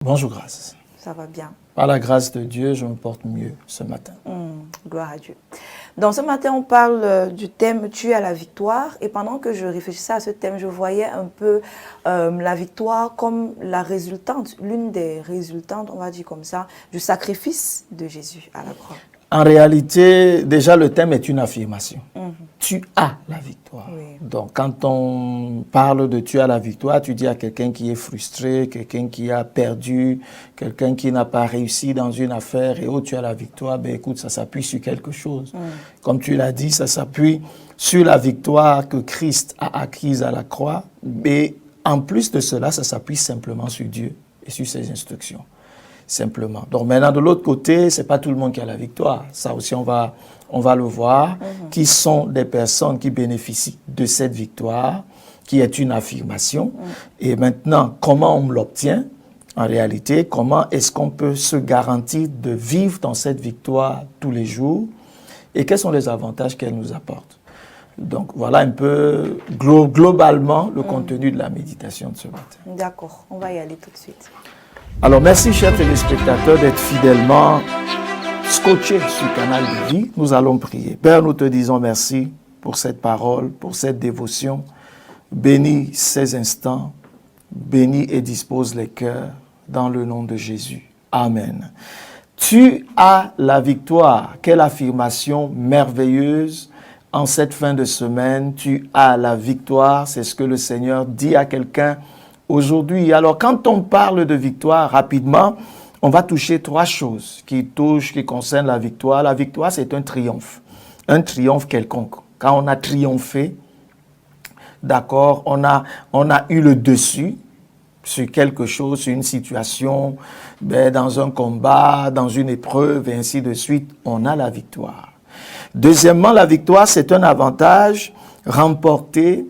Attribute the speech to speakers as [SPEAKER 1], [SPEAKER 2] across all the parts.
[SPEAKER 1] Bonjour Grâce.
[SPEAKER 2] Ça va bien.
[SPEAKER 1] Par la grâce de Dieu, je me porte mieux ce matin.
[SPEAKER 2] Gloire à Dieu. Donc ce matin, on parle du thème « Tu as la victoire ». Et pendant que je réfléchissais à ce thème, je voyais un peu la victoire comme la résultante, l'une des résultantes, on va dire comme ça, du sacrifice de Jésus à la croix.
[SPEAKER 1] En réalité, déjà le thème est une affirmation. Tu as la victoire.
[SPEAKER 2] Oui.
[SPEAKER 1] Donc quand on parle de tu as la victoire, tu dis à quelqu'un qui est frustré, quelqu'un qui a perdu, quelqu'un qui n'a pas réussi dans une affaire et oh tu as la victoire, ben écoute, ça s'appuie sur quelque chose. Comme tu l'as dit, ça s'appuie sur la victoire que Christ a acquise à la croix. Mais en plus de cela, ça s'appuie simplement sur Dieu et sur ses instructions. Simplement. Donc maintenant, de l'autre côté, c'est pas tout le monde qui a la victoire. Ça aussi, on va le voir. Qui sont des personnes qui bénéficient de cette victoire, qui est une affirmation. Et maintenant, comment on l'obtient? En réalité, comment est-ce qu'on peut se garantir de vivre dans cette victoire tous les jours? Et quels sont les avantages qu'elle nous apporte? Donc voilà un peu globalement le contenu de la méditation de ce matin.
[SPEAKER 2] D'accord, on va y aller tout de suite.
[SPEAKER 1] Alors, merci, chers téléspectateurs, d'être fidèlement scotchés sur Canal de Vie. Nous allons prier. Père, nous te disons merci pour cette parole, pour cette dévotion. Bénis ces instants, bénis et dispose les cœurs dans le nom de Jésus. Amen. Tu as la victoire. Quelle affirmation merveilleuse en cette fin de semaine. Tu as la victoire. C'est ce que le Seigneur dit à quelqu'un aujourd'hui. Alors, quand on parle de victoire, rapidement, on va toucher trois choses qui concernent la victoire. La victoire, c'est un triomphe quelconque. Quand on a triomphé, d'accord, on a eu le dessus sur quelque chose, sur une situation, dans un combat, dans une épreuve, et ainsi de suite, on a la victoire. Deuxièmement, la victoire, c'est un avantage remporté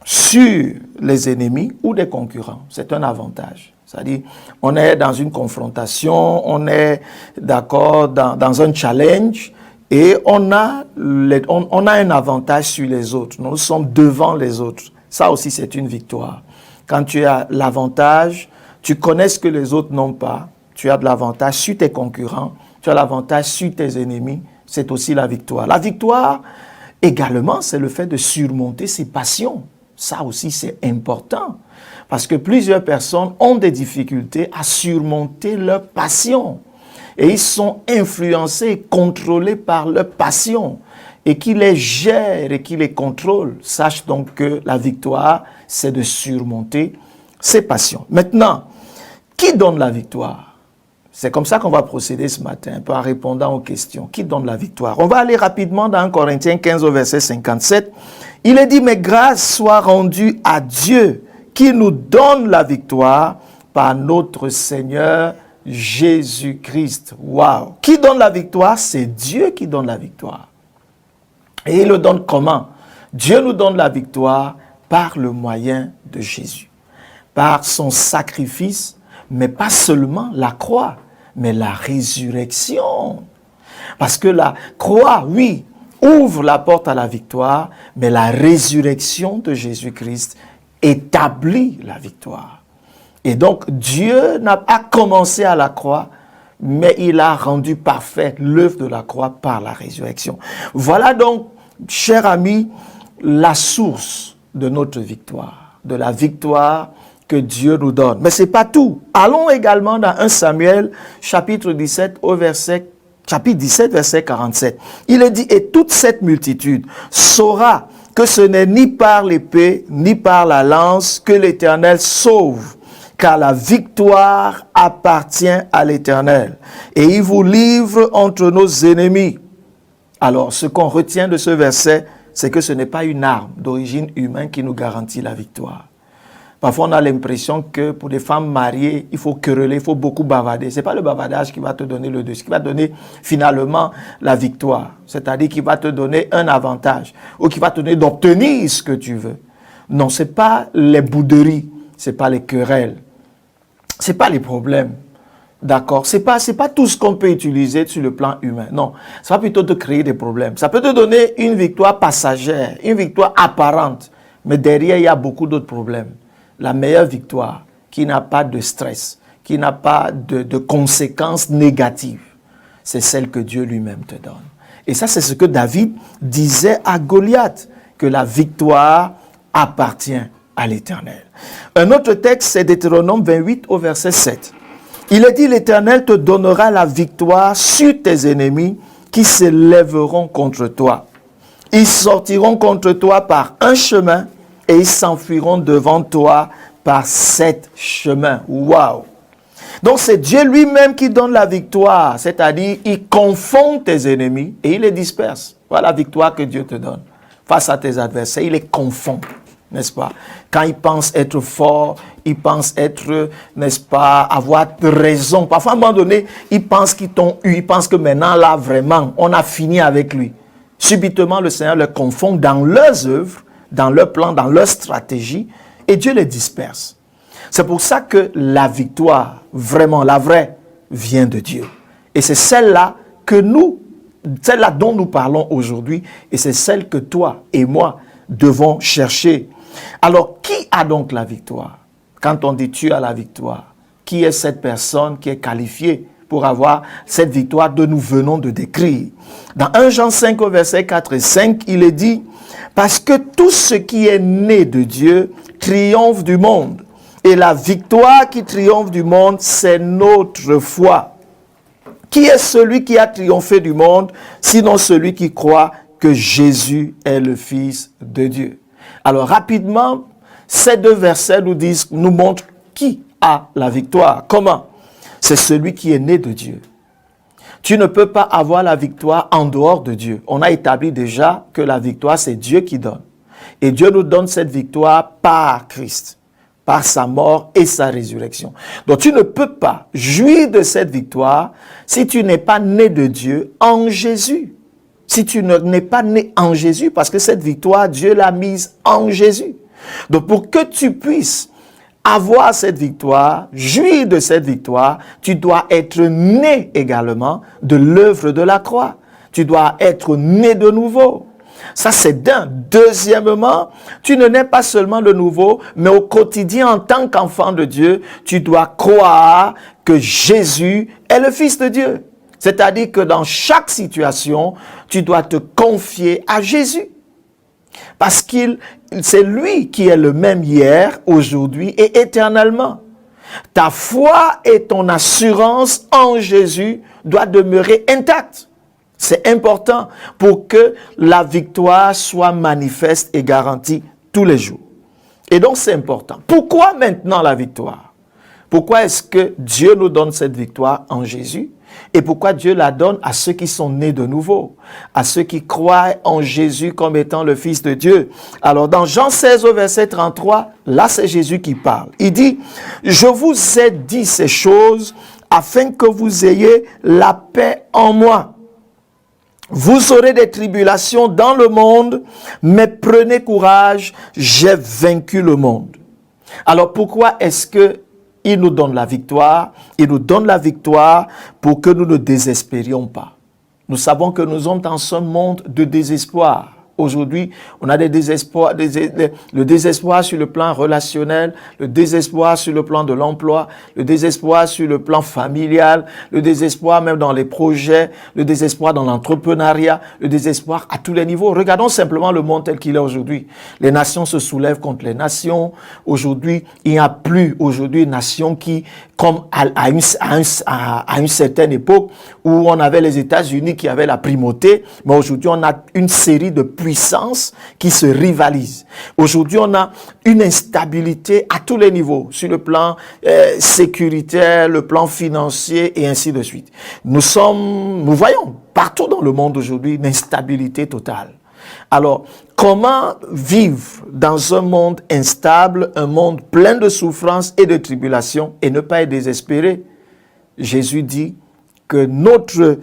[SPEAKER 1] sur les ennemis ou des concurrents. C'est un avantage. C'est-à-dire, on est dans une confrontation, on est d'accord dans un challenge et on a un avantage sur les autres. Nous sommes devant les autres. Ça aussi, c'est une victoire. Quand tu as l'avantage, tu connais ce que les autres n'ont pas. Tu as de l'avantage sur tes concurrents, tu as l'avantage sur tes ennemis. C'est aussi la victoire. La victoire, également, c'est le fait de surmonter ses passions. Ça aussi, c'est important. Parce que plusieurs personnes ont des difficultés à surmonter leurs passions. Et ils sont influencés, contrôlés par leurs passions. Et qui les gèrent et qui les contrôlent. Sache donc que la victoire, c'est de surmonter ses passions. Maintenant, qui donne la victoire? C'est comme ça qu'on va procéder ce matin, un peu en répondant aux questions. Qui donne la victoire? On va aller rapidement dans 1 Corinthiens 15 au verset 57. Il est dit, mais grâce soit rendue à Dieu qui nous donne la victoire par notre Seigneur Jésus-Christ. Waouh! Qui donne la victoire? C'est Dieu qui donne la victoire. Et il le donne comment? Dieu nous donne la victoire par le moyen de Jésus. Par son sacrifice, mais pas seulement la croix, mais la résurrection. Parce que la croix, oui, ouvre la porte à la victoire, mais la résurrection de Jésus-Christ établit la victoire. Et donc, Dieu n'a pas commencé à la croix, mais il a rendu parfaite l'œuvre de la croix par la résurrection. Voilà donc, chers amis, la source de notre victoire, de la victoire que Dieu nous donne. Mais ce n'est pas tout. Allons également dans 1 Samuel, chapitre 17, chapitre 17, verset 47. Il est dit, et toute cette multitude saura que ce n'est ni par l'épée, ni par la lance que l'Éternel sauve, car la victoire appartient à l'Éternel. Et il vous livre entre nos ennemis. Alors, ce qu'on retient de ce verset, c'est que ce n'est pas une arme d'origine humaine qui nous garantit la victoire. Parfois, on a l'impression que pour des femmes mariées, il faut quereller, il faut beaucoup bavarder. Ce n'est pas le bavardage qui va te donner le dessus, qui va te donner finalement la victoire. C'est-à-dire qui va te donner un avantage ou qui va te donner d'obtenir ce que tu veux. Non, ce n'est pas les bouderies, ce n'est pas les querelles, ce n'est pas les problèmes. D'accord? C'est pas tout ce qu'on peut utiliser sur le plan humain. Non, ça va plutôt te créer des problèmes. Ça peut te donner une victoire passagère, une victoire apparente. Mais derrière, il y a beaucoup d'autres problèmes. La meilleure victoire qui n'a pas de stress, qui n'a pas de conséquences négatives. C'est celle que Dieu lui-même te donne. Et ça, c'est ce que David disait à Goliath, que la victoire appartient à l'Éternel. Un autre texte, c'est Deutéronome 28 au verset 7. Il est dit, l'Éternel te donnera la victoire sur tes ennemis qui se lèveront contre toi. Ils sortiront contre toi par un chemin et ils s'enfuiront devant toi par 7 chemins. Waouh! Donc c'est Dieu lui-même qui donne la victoire, c'est-à-dire il confond tes ennemis et il les disperse. Voilà la victoire que Dieu te donne face à tes adversaires, il les confond, n'est-ce pas? Quand ils pensent être forts, ils pensent être, n'est-ce pas, avoir raison. Parfois à un moment donné, ils pensent qu'ils t'ont eu, ils pensent que maintenant là vraiment, on a fini avec lui. Subitement le Seigneur les confond dans leurs œuvres, dans leurs plans, dans leurs stratégies et Dieu les disperse. C'est pour ça que la victoire, vraiment la vraie, vient de Dieu. Et c'est celle-là celle-là dont nous parlons aujourd'hui, et c'est celle que toi et moi devons chercher. Alors, qui a donc la victoire? Quand on dit tu as la victoire, qui est cette personne qui est qualifiée pour avoir cette victoire que nous venons de décrire? Dans 1 Jean 5 au verset 4 et 5, il est dit, parce que tout ce qui est né de Dieu triomphe du monde. Et la victoire qui triomphe du monde, c'est notre foi. Qui est celui qui a triomphé du monde, sinon celui qui croit que Jésus est le Fils de Dieu? Alors rapidement, ces deux versets nous montrent qui a la victoire. Comment? C'est celui qui est né de Dieu. Tu ne peux pas avoir la victoire en dehors de Dieu. On a établi déjà que la victoire, c'est Dieu qui donne. Et Dieu nous donne cette victoire par Christ, par sa mort et sa résurrection. Donc tu ne peux pas jouir de cette victoire si tu n'es pas né de Dieu en Jésus. Si tu n'es pas né en Jésus, parce que cette victoire, Dieu l'a mise en Jésus. Donc pour que tu puisses avoir cette victoire, jouir de cette victoire, tu dois être né également de l'œuvre de la croix. Tu dois être né de nouveau. Ça, c'est d'un. Deuxièmement, tu ne nais pas seulement de nouveau, mais au quotidien, en tant qu'enfant de Dieu, tu dois croire que Jésus est le Fils de Dieu. C'est-à-dire que dans chaque situation, tu dois te confier à Jésus. Parce que c'est lui qui est le même hier, aujourd'hui et éternellement. Ta foi et ton assurance en Jésus doivent demeurer intactes. C'est important pour que la victoire soit manifeste et garantie tous les jours. Et donc c'est important. Pourquoi maintenant la victoire? Pourquoi est-ce que Dieu nous donne cette victoire en Jésus? Et pourquoi Dieu la donne à ceux qui sont nés de nouveau, à ceux qui croient en Jésus comme étant le Fils de Dieu? Alors dans Jean 16 au verset 33, là c'est Jésus qui parle. Il dit, « Je vous ai dit ces choses afin que vous ayez la paix en moi. Vous aurez des tribulations dans le monde, mais prenez courage, j'ai vaincu le monde. » Alors pourquoi est-ce que il nous donne la victoire? Il nous donne la victoire pour que nous ne désespérions pas. Nous savons que nous sommes dans ce monde de désespoir. Aujourd'hui, on a le désespoir sur le plan relationnel, le désespoir sur le plan de l'emploi, le désespoir sur le plan familial, le désespoir même dans les projets, le désespoir dans l'entrepreneuriat, le désespoir à tous les niveaux. Regardons simplement le monde tel qu'il est aujourd'hui. Les nations se soulèvent contre les nations. Aujourd'hui, il n'y a plus aujourd'hui une nation qui, comme à une certaine époque où on avait les États-Unis qui avaient la primauté, mais aujourd'hui on a une série de puissances qui se rivalisent. Aujourd'hui on a une instabilité à tous les niveaux, sur le plan sécuritaire, le plan financier et ainsi de suite. Nous voyons partout dans le monde aujourd'hui une instabilité totale. Alors, comment vivre dans un monde instable, un monde plein de souffrances et de tribulations et ne pas être désespéré? Jésus dit que notre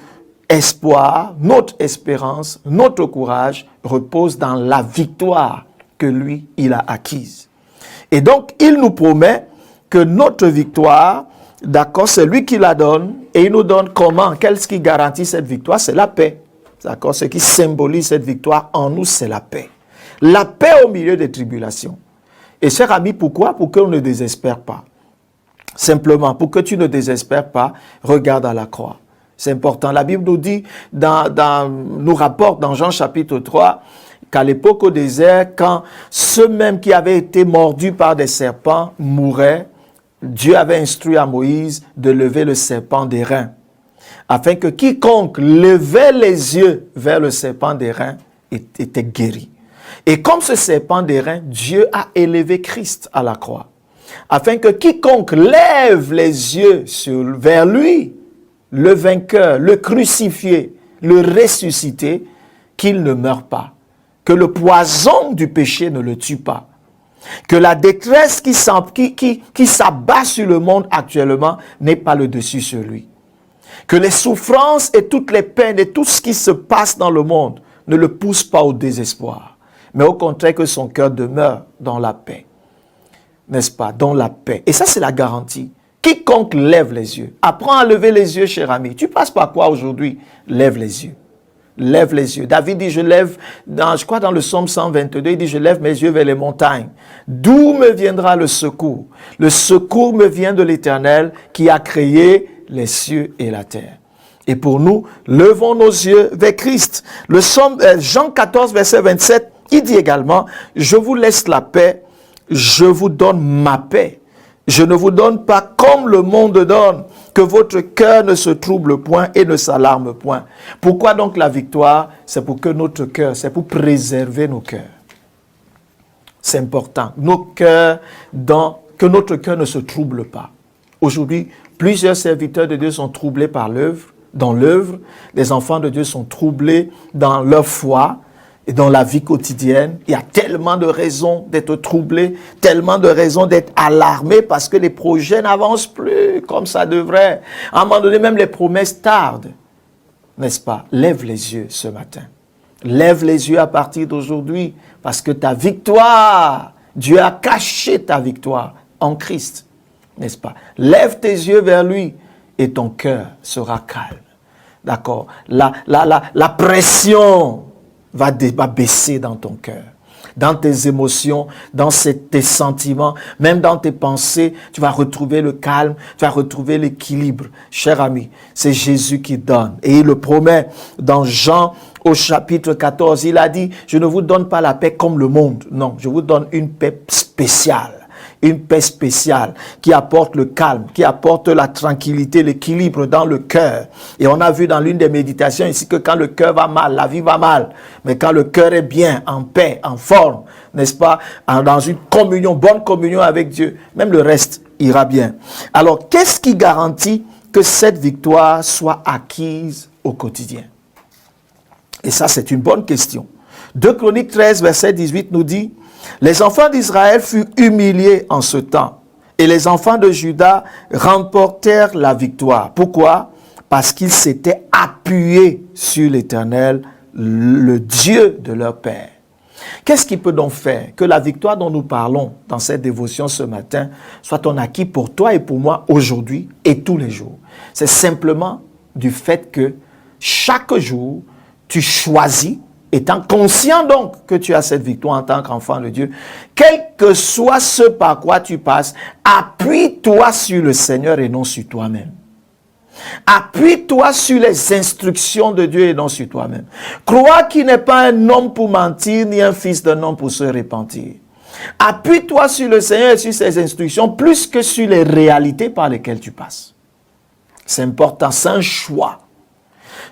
[SPEAKER 1] espoir, notre espérance, notre courage repose dans la victoire que lui, il a acquise. Et donc, il nous promet que notre victoire, d'accord, c'est lui qui la donne et il nous donne comment? Qu'est-ce qui garantit cette victoire? C'est la paix. D'accord? Ce qui symbolise cette victoire en nous, c'est la paix. La paix au milieu des tribulations. Et chers amis, pourquoi? Pour qu'on ne désespère pas. Simplement, pour que tu ne désespères pas, regarde à la croix. C'est important. La Bible nous dit, nous rapporte dans Jean chapitre 3, qu'à l'époque au désert, quand ceux mêmes qui avaient été mordus par des serpents mouraient, Dieu avait instruit à Moïse de lever le serpent des reins, afin que quiconque levait les yeux vers le serpent des reins était guéri. Et comme ce serpent des reins, Dieu a élevé Christ à la croix, afin que quiconque lève les yeux vers lui, le vainqueur, le crucifié, le ressuscité, qu'il ne meure pas, que le poison du péché ne le tue pas, que la détresse qui s'abat sur le monde actuellement n'ait pas le dessus sur lui, que les souffrances et toutes les peines et tout ce qui se passe dans le monde ne le poussent pas au désespoir, mais au contraire que son cœur demeure dans la paix, n'est-ce pas, dans la paix. Et ça, c'est la garantie. Quiconque lève les yeux, apprends à lever les yeux, cher ami. Tu passes par quoi aujourd'hui? Lève les yeux. Lève les yeux. David dit, je crois dans le psaume 122, il dit, je lève mes yeux vers les montagnes. D'où me viendra le secours? Le secours me vient de l'Éternel qui a créé les cieux et la terre. Et pour nous, levons nos yeux vers Christ. Le psaume, Jean 14, verset 27, il dit également, je vous laisse la paix, je vous donne ma paix. Je ne vous donne pas comme le monde donne, que votre cœur ne se trouble point et ne s'alarme point. Pourquoi donc la victoire? C'est pour que notre cœur, c'est pour préserver nos cœurs. C'est important. Nos cœurs, que notre cœur ne se trouble pas. Aujourd'hui, plusieurs serviteurs de Dieu sont troublés dans l'œuvre. Les enfants de Dieu sont troublés dans leur foi. Et dans la vie quotidienne, il y a tellement de raisons d'être troublé, tellement de raisons d'être alarmé parce que les projets n'avancent plus comme ça devrait. À un moment donné, même les promesses tardent. N'est-ce pas? Lève les yeux ce matin. Lève les yeux à partir d'aujourd'hui parce que ta victoire, Dieu a caché ta victoire en Christ. N'est-ce pas? Lève tes yeux vers lui et ton cœur sera calme. D'accord? La pression va baisser dans ton cœur, dans tes émotions, dans tes sentiments, même dans tes pensées. Tu vas retrouver le calme, tu vas retrouver l'équilibre. Cher ami, c'est Jésus qui donne. Et il le promet dans Jean au chapitre 14. Il a dit, je ne vous donne pas la paix comme le monde. Non, je vous donne une paix spéciale. Une paix spéciale qui apporte le calme, qui apporte la tranquillité, l'équilibre dans le cœur. Et on a vu dans l'une des méditations ici que quand le cœur va mal, la vie va mal. Mais quand le cœur est bien, en paix, en forme, n'est-ce pas, dans une communion, bonne communion avec Dieu, même le reste ira bien. Alors, qu'est-ce qui garantit que cette victoire soit acquise au quotidien? Et ça, c'est une bonne question. 2 Chroniques 13, verset 18 nous dit, les enfants d'Israël furent humiliés en ce temps, et les enfants de Juda remportèrent la victoire. Pourquoi? Parce qu'ils s'étaient appuyés sur l'Éternel, le Dieu de leur père. Qu'est-ce qui peut donc faire que la victoire dont nous parlons dans cette dévotion ce matin soit un acquis pour toi et pour moi aujourd'hui et tous les jours? C'est simplement du fait que chaque jour, tu choisis, étant conscient donc que tu as cette victoire en tant qu'enfant de Dieu, quel que soit ce par quoi tu passes, appuie-toi sur le Seigneur et non sur toi-même. Appuie-toi sur les instructions de Dieu et non sur toi-même. Crois qu'il n'est pas un homme pour mentir, ni un fils d'un homme pour se repentir. Appuie-toi sur le Seigneur et sur ses instructions plus que sur les réalités par lesquelles tu passes. C'est important, c'est un choix.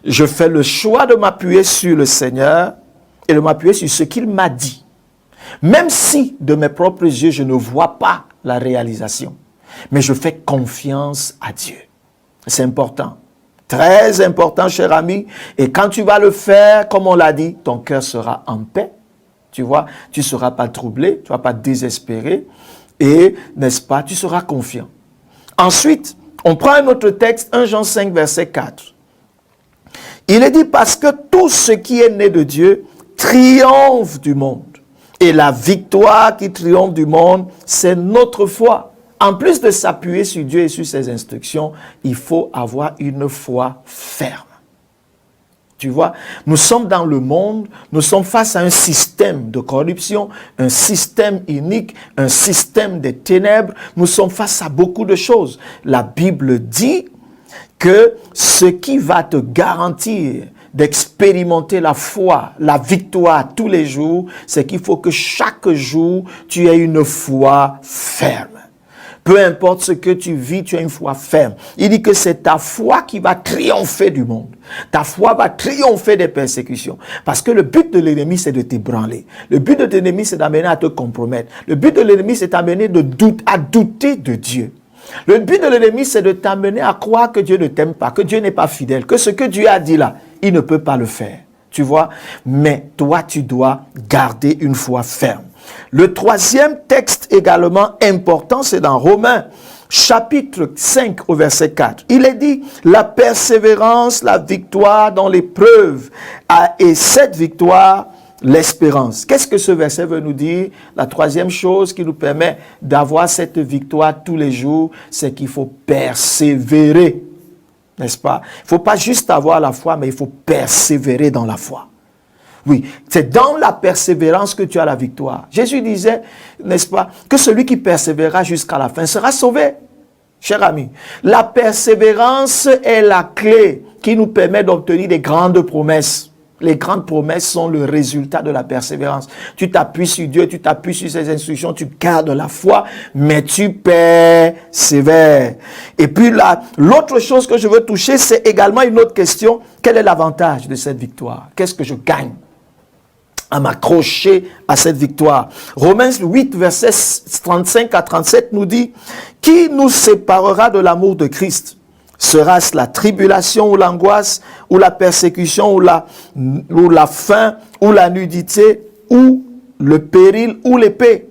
[SPEAKER 1] Je fais le choix de m'appuyer sur le Seigneur et de m'appuyer sur ce qu'il m'a dit. Même si de mes propres yeux, je ne vois pas la réalisation. Mais je fais confiance à Dieu. C'est important. Très important, cher ami. Et quand tu vas le faire, comme on l'a dit, ton cœur sera en paix. Tu vois, tu ne seras pas troublé, tu ne vas pas désespérer. Et, n'est-ce pas, tu seras confiant. Ensuite, on prend un autre texte, 1 Jean 5, verset 4. Il est dit parce que tout ce qui est né de Dieu triomphe du monde. Et la victoire qui triomphe du monde, c'est notre foi. En plus de s'appuyer sur Dieu et sur ses instructions, il faut avoir une foi ferme. Tu vois, nous sommes dans le monde, nous sommes face à un système de corruption, un système inique, un système des ténèbres. Nous sommes face à beaucoup de choses. La Bible dit que ce qui va te garantir d'expérimenter la foi, la victoire tous les jours, c'est qu'il faut que chaque jour, tu aies une foi ferme. Peu importe ce que tu vis, tu as une foi ferme. Il dit que c'est ta foi qui va triompher du monde. Ta foi va triompher des persécutions. Parce que le but de l'ennemi, c'est de t'ébranler. Le but de l'ennemi, c'est d'amener à te compromettre. Le but de l'ennemi, c'est d'amener à douter de Dieu. Le but de l'ennemi, c'est de t'amener à croire que Dieu ne t'aime pas, que Dieu n'est pas fidèle, que ce que Dieu a dit là, il ne peut pas le faire. Tu vois? Mais toi, tu dois garder une foi ferme. Le troisième texte également important, c'est dans Romains, chapitre 5 au verset 4. Il est dit, la persévérance, la victoire dans l'épreuve, et cette victoire, l'espérance. Qu'est-ce que ce verset veut nous dire? La troisième chose qui nous permet d'avoir cette victoire tous les jours, c'est qu'il faut persévérer. N'est-ce pas? Il ne faut pas juste avoir la foi, mais il faut persévérer dans la foi. Oui, c'est dans la persévérance que tu as la victoire. Jésus disait, n'est-ce pas, que celui qui persévérera jusqu'à la fin sera sauvé. Cher ami, la persévérance est la clé qui nous permet d'obtenir des grandes promesses. Les grandes promesses sont le résultat de la persévérance. Tu t'appuies sur Dieu, tu t'appuies sur ses instructions, tu gardes la foi, mais tu persévères. Et puis là, l'autre chose que je veux toucher, c'est également une autre question. Quel est l'avantage de cette victoire? Qu'est-ce que je gagne à m'accrocher à cette victoire? Romains 8, versets 35 à 37 nous dit, « Qui nous séparera de l'amour de Christ? Sera-ce la tribulation ou l'angoisse, ou la persécution, ou la faim, ou la nudité, ou le péril, ou l'épée?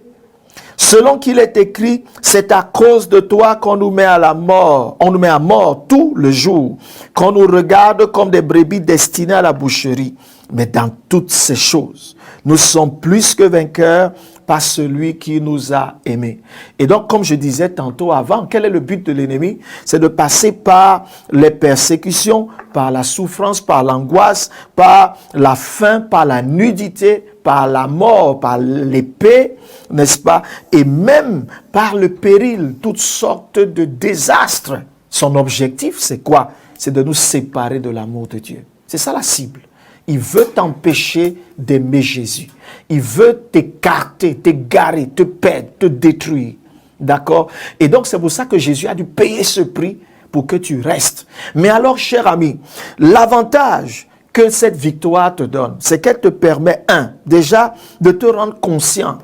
[SPEAKER 1] Selon qu'il est écrit, c'est à cause de toi qu'on nous met à la mort, on nous met à mort tout le jour, qu'on nous regarde comme des brebis destinées à la boucherie. Mais dans toutes ces choses, nous sommes plus que vainqueurs par celui qui nous a aimés. » Et donc, comme je disais tantôt avant, quel est le but de l'ennemi? C'est de passer par les persécutions, par la souffrance, par l'angoisse, par la faim, par la nudité, par la mort, par l'épée, n'est-ce pas? Et même par le péril, toutes sortes de désastres. Son objectif, c'est quoi? C'est de nous séparer de l'amour de Dieu. C'est ça la cible. Il veut t'empêcher d'aimer Jésus. Il veut t'écarter, t'égarer, te perdre, te détruire. D'accord? Et donc, c'est pour ça que Jésus a dû payer ce prix pour que tu restes. Mais alors, cher ami, l'avantage que cette victoire te donne, c'est qu'elle te permet, déjà, de te rendre conscient,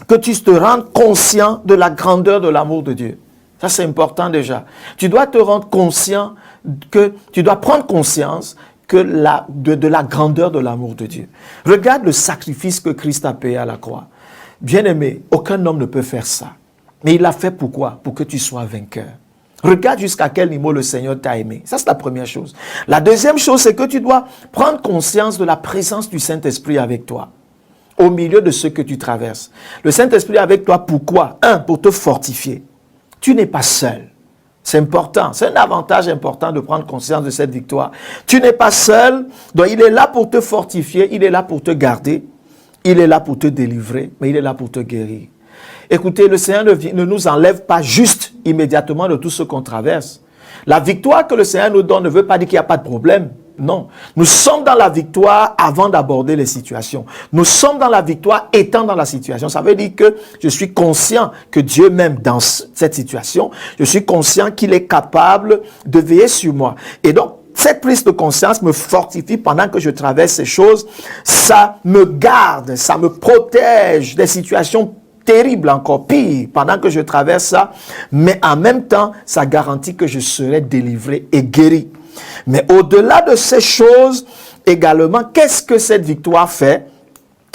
[SPEAKER 1] que tu te rendes conscient de la grandeur de l'amour de Dieu. Ça, c'est important déjà. Tu dois te rendre conscient tu dois prendre conscience de la grandeur de l'amour de Dieu. Regarde le sacrifice que Christ a payé à la croix. Bien-aimé, aucun homme ne peut faire ça. Mais il l'a fait pourquoi? Pour que tu sois vainqueur. Regarde jusqu'à quel niveau le Seigneur t'a aimé. Ça, c'est la première chose. La deuxième chose, c'est que tu dois prendre conscience de la présence du Saint-Esprit avec toi, au milieu de ce que tu traverses. Le Saint-Esprit est avec toi, pourquoi? Pour te fortifier. Tu n'es pas seul. C'est important, c'est un avantage important de prendre conscience de cette victoire. Tu n'es pas seul, donc il est là pour te fortifier, il est là pour te garder, il est là pour te délivrer, mais il est là pour te guérir. Écoutez, le Seigneur ne nous enlève pas juste immédiatement de tout ce qu'on traverse. La victoire que le Seigneur nous donne ne veut pas dire qu'il n'y a pas de problème. Non, nous sommes dans la victoire avant d'aborder les situations. Nous sommes dans la victoire étant dans la situation. Ça veut dire que je suis conscient que Dieu m'aime dans cette situation. Je suis conscient qu'il est capable de veiller sur moi. Et donc, cette prise de conscience me fortifie pendant que je traverse ces choses. Ça me garde, ça me protège des situations terribles, encore pire, pendant que je traverse ça. Mais en même temps, ça garantit que je serai délivré et guéri. Mais au-delà de ces choses, également, qu'est-ce que cette victoire fait?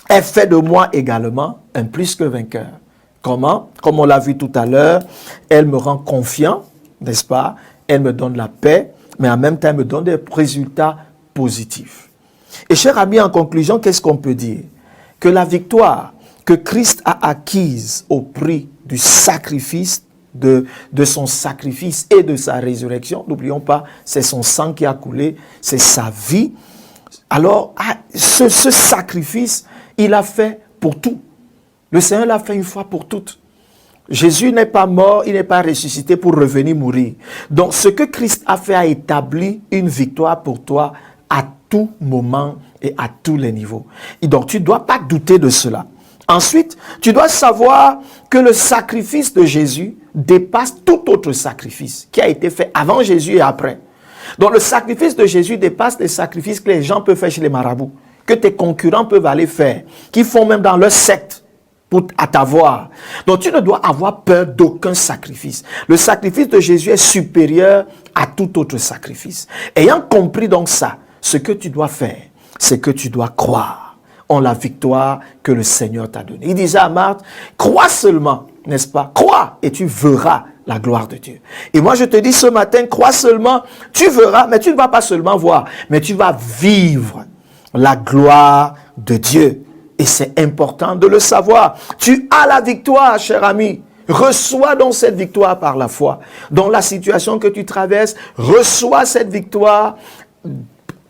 [SPEAKER 1] Elle fait de moi également un plus que vainqueur. Comment? Comme on l'a vu tout à l'heure, elle me rend confiant, n'est-ce pas? Elle me donne la paix, mais en même temps, elle me donne des résultats positifs. Et chers amis, en conclusion, qu'est-ce qu'on peut dire? Que la victoire que Christ a acquise au prix du sacrifice, de son sacrifice et de sa résurrection, n'oublions pas, c'est son sang qui a coulé, c'est sa vie, Alors, ce sacrifice, il a fait pour tout. Le Seigneur l'a fait une fois pour toutes. Jésus n'est pas mort, il n'est pas ressuscité pour revenir mourir. Donc, ce que Christ a fait a établi une victoire pour toi à tout moment et à tous les niveaux. Et donc, tu ne dois pas douter de cela. Ensuite, tu dois savoir que le sacrifice de Jésus dépasse tout autre sacrifice qui a été fait avant Jésus et après. Donc, le sacrifice de Jésus dépasse les sacrifices que les gens peuvent faire chez les marabouts, que tes concurrents peuvent aller faire, qu'ils font même dans leur secte à t'avoir. Donc, tu ne dois avoir peur d'aucun sacrifice. Le sacrifice de Jésus est supérieur à tout autre sacrifice. Ayant compris donc ça, ce que tu dois faire, c'est que tu dois croire en la victoire que le Seigneur t'a donnée. Il disait à Marthe, crois seulement, n'est-ce pas? Crois et tu verras la gloire de Dieu. Et moi je te dis ce matin, crois seulement, tu verras, mais tu ne vas pas seulement voir, mais tu vas vivre la gloire de Dieu. Et c'est important de le savoir. Tu as la victoire, cher ami. Reçois donc cette victoire par la foi. Dans la situation que tu traverses, reçois cette victoire.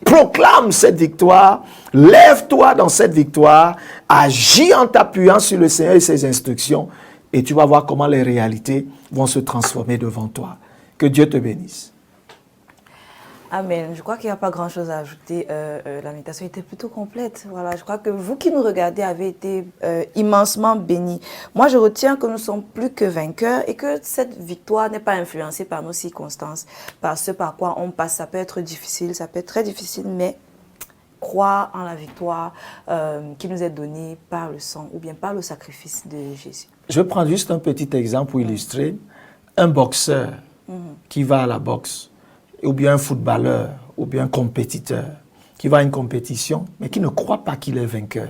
[SPEAKER 1] Proclame cette victoire, lève-toi dans cette victoire, agis en t'appuyant sur le Seigneur et ses instructions et tu vas voir comment les réalités vont se transformer devant toi. Que Dieu te bénisse.
[SPEAKER 2] Amen. Je crois qu'il n'y a pas grand-chose à ajouter. La méditation était plutôt complète. Voilà, je crois que vous qui nous regardez avez été immensement bénis. Moi, je retiens que nous sommes plus que vainqueurs et que cette victoire n'est pas influencée par nos circonstances, par ce par quoi on passe. Ça peut être difficile, ça peut être très difficile, mais croire en la victoire qui nous est donnée par le sang ou bien par le sacrifice de Jésus.
[SPEAKER 1] Je prends juste un petit exemple pour illustrer. Un boxeur qui va à la boxe, ou bien un footballeur, ou bien un compétiteur, qui va à une compétition, mais qui ne croit pas qu'il est vainqueur,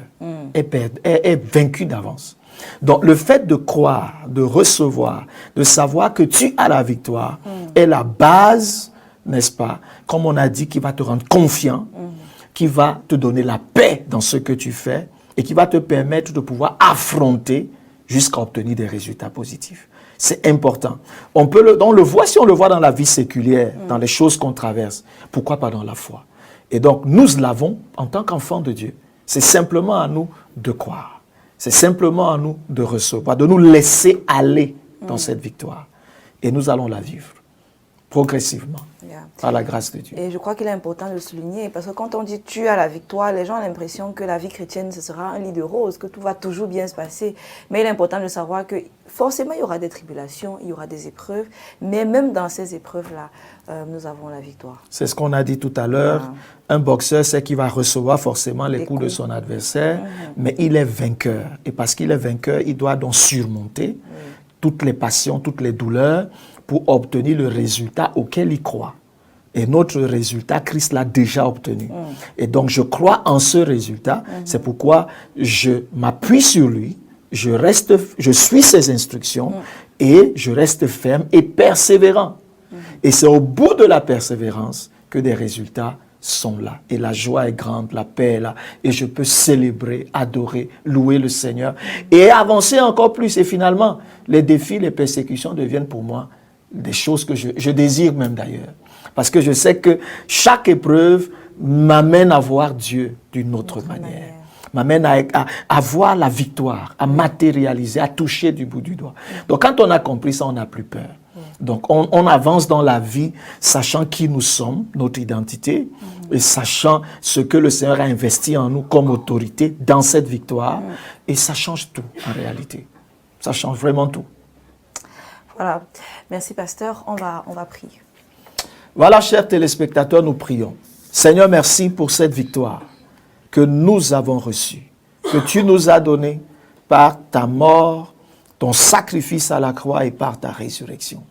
[SPEAKER 1] est vaincu d'avance. Donc, le fait de croire, de recevoir, de savoir que tu as la victoire, est la base, n'est-ce pas, comme on a dit, qui va te rendre confiant, qui va te donner la paix dans ce que tu fais, et qui va te permettre de pouvoir affronter jusqu'à obtenir des résultats positifs. C'est important. On le voit si on le voit dans la vie séculière, dans les choses qu'on traverse. Pourquoi pas dans la foi? Et donc, nous l'avons en tant qu'enfants de Dieu. C'est simplement à nous de croire. C'est simplement à nous de recevoir, de nous laisser aller dans cette victoire. Et nous allons la vivre progressivement, par la grâce de Dieu.
[SPEAKER 2] Et je crois qu'il est important de le souligner, parce que quand on dit tu as la victoire, les gens ont l'impression que la vie chrétienne, ce sera un lit de rose, que tout va toujours bien se passer. Mais il est important de savoir que forcément, il y aura des tribulations, il y aura des épreuves, mais même dans ces épreuves-là, nous avons la victoire.
[SPEAKER 1] C'est ce qu'on a dit tout à l'heure. Un boxeur sait qu'il va recevoir forcément les coups de son adversaire, mais il est vainqueur. Et parce qu'il est vainqueur, il doit donc surmonter toutes les passions, toutes les douleurs, pour obtenir le résultat auquel il croit. Et notre résultat, Christ l'a déjà obtenu. Et donc, je crois en ce résultat. C'est pourquoi je m'appuie sur lui, je suis ses instructions et je reste ferme et persévérant. Et c'est au bout de la persévérance que des résultats sont là. Et la joie est grande, la paix est là. Et je peux célébrer, adorer, louer le Seigneur et avancer encore plus. Et finalement, les défis, les persécutions deviennent pour moi des choses que je désire même d'ailleurs. Parce que je sais que chaque épreuve m'amène à voir Dieu d'une autre manière. M'amène à voir la victoire, à matérialiser, à toucher du bout du doigt. Donc quand on a compris ça, on n'a plus peur. Donc on avance dans la vie sachant qui nous sommes, notre identité, et sachant ce que le Seigneur a investi en nous comme autorité dans cette victoire. Et ça change tout en réalité. Ça change vraiment tout.
[SPEAKER 2] Voilà. Merci, pasteur. On va prier.
[SPEAKER 1] Voilà, chers téléspectateurs, nous prions. Seigneur, merci pour cette victoire que nous avons reçue, que tu nous as donnée par ta mort, ton sacrifice à la croix et par ta résurrection.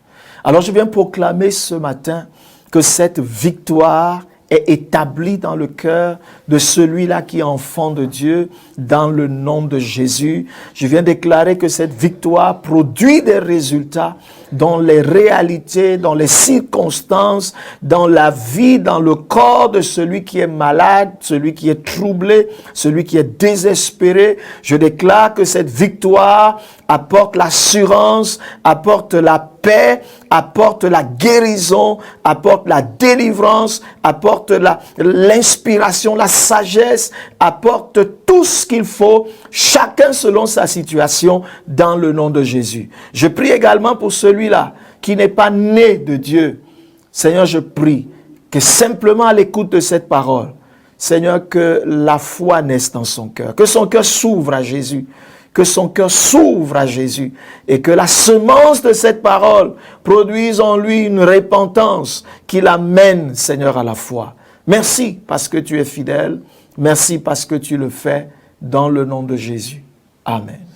[SPEAKER 1] Alors, je viens proclamer ce matin que cette victoire est établie dans le cœur de celui-là qui est enfant de Dieu, dans le nom de Jésus. Je viens déclarer que cette victoire produit des résultats dans les réalités, dans les circonstances, dans la vie, dans le corps de celui qui est malade, celui qui est troublé, celui qui est désespéré. Je déclare que cette victoire apporte l'assurance, apporte la paix, apporte la guérison, apporte la délivrance, apporte l'inspiration, la sagesse, apporte tout ce qu'il faut, chacun selon sa situation, dans le nom de Jésus. Je prie également pour celui-là qui n'est pas né de Dieu. Seigneur, je prie que simplement à l'écoute de cette parole, Seigneur, que la foi naisse dans son cœur, que son cœur s'ouvre à Jésus, que son cœur s'ouvre à Jésus et que la semence de cette parole produise en lui une repentance qui l'amène, Seigneur, à la foi. Merci parce que tu es fidèle. Merci parce que tu le fais dans le nom de Jésus. Amen.